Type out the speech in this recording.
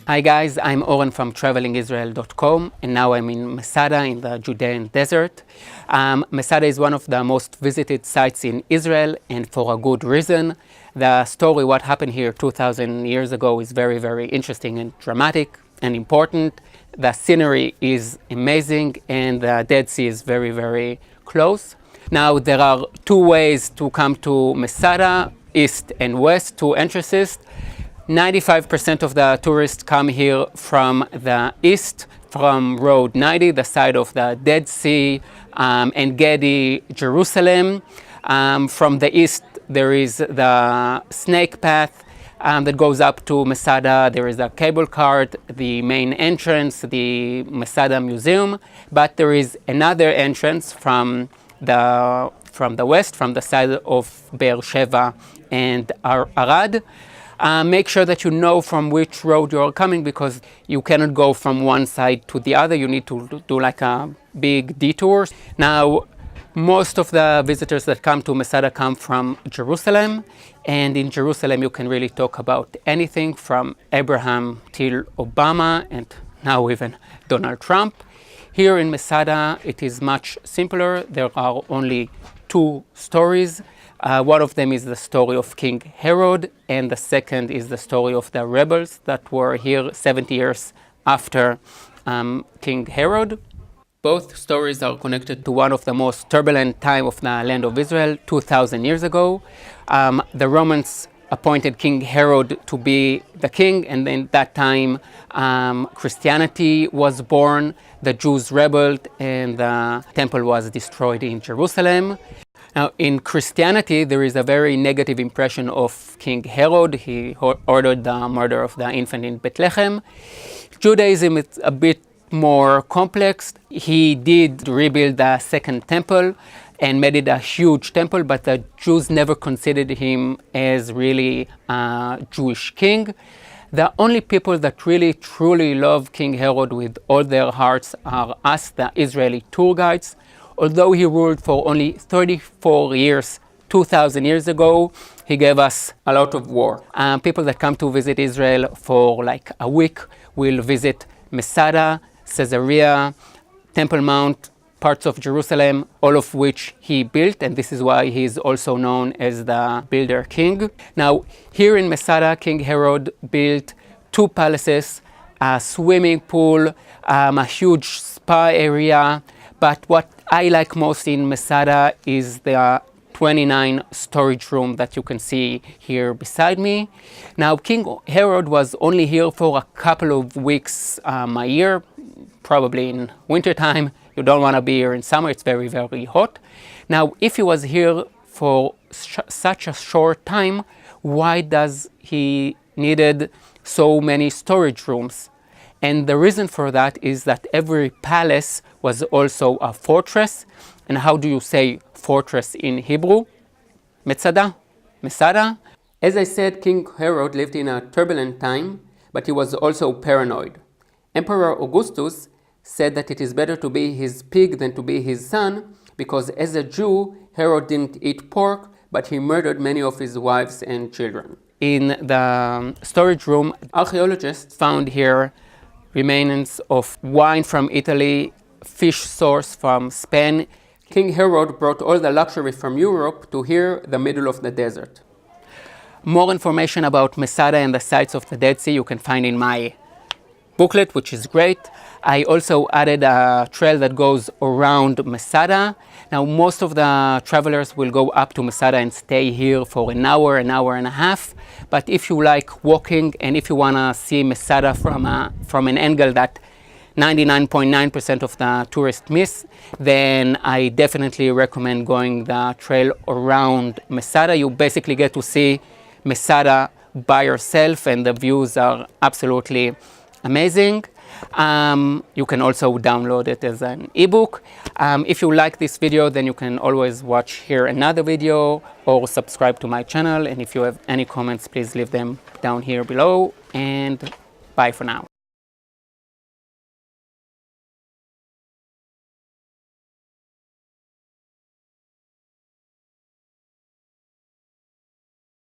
Hi guys, I'm Oren from travelingisrael.com, and now I'm in Masada in the Judean desert. Masada is one of the most visited sites in Israel, and for a good reason. The story, what happened here 2,000 years ago, is very, very interesting and dramatic and important. The scenery is amazing, and the Dead Sea is very, very close. Now, there are two ways to come to Masada, east and west, two entrances. 95% of the tourists come here from the east, from Road 90, the side of the Dead Sea, and Gedi, Jerusalem. From the east, there is the snake path that goes up to Masada. There is a cable car, the main entrance, the Masada Museum, but there is another entrance from the west, from the side of Be'er Sheva and Arad. Make sure that you know from which road you're coming, because you cannot go from one side to the other. You need to do like a big detour. Now, most of the visitors that come to Masada come from Jerusalem, and in Jerusalem you can really talk about anything from Abraham till Obama, and now even Donald Trump. Here in Masada it is much simpler. There are only two stories. One of them is the story of King Herod, and the second is the story of the rebels that were here 70 years after King Herod. Both stories are connected to one of the most turbulent time of the land of Israel, 2,000 years ago. The Romans appointed King Herod to be the king, and in that time Christianity was born, the Jews rebelled, and the temple was destroyed in Jerusalem. Now, in Christianity, there is a very negative impression of King Herod. He ordered the murder of the infant in Bethlehem. Judaism is a bit more complex. He did rebuild the second temple and made it a huge temple, but the Jews never considered him as really a Jewish king. The only people that really truly love King Herod with all their hearts are us, the Israeli tour guides. Although he ruled for only 34 years, 2,000 years ago, he gave us a lot of war. People that come to visit Israel for like a week will visit Masada, Caesarea, Temple Mount, parts of Jerusalem, all of which he built, and this is why he is also known as the Builder King. Now, here in Masada, King Herod built two palaces, a swimming pool, a huge spa area, but what I like most in Masada is the 29 storage room that you can see here beside me. Now, King Herod was only here for a couple of weeks a year, probably in wintertime. You don't want to be here in summer, it's very, very hot. Now, if he was here for such a short time, why does he needed so many storage rooms? And the reason for that is that every palace was also a fortress. And how do you say fortress in Hebrew? Masada. As I said, King Herod lived in a turbulent time, but he was also paranoid. Emperor Augustus said that it is better to be his pig than to be his son, because as a Jew, Herod didn't eat pork, but he murdered many of his wives and children. In the storage room, archaeologists found here remains of wine from Italy, fish sauce from Spain. King Herod brought all the luxury from Europe to here, the middle of the desert. More information about Masada and the sites of the Dead Sea you can find in my booklet, which is great. I also added a trail that goes around Masada. Now, most of the travelers will go up to Masada and stay here for an hour and a half. But if you like walking, and if you want to see Masada from an angle that 99.9% of the tourists miss, then I definitely recommend going the trail around Masada. You basically get to see Masada by yourself, and the views are absolutely amazing. You can also download it as an ebook. If you like this video, then you can always watch here another video or subscribe to my channel. And if you have any comments, please leave them down here below. And bye for now.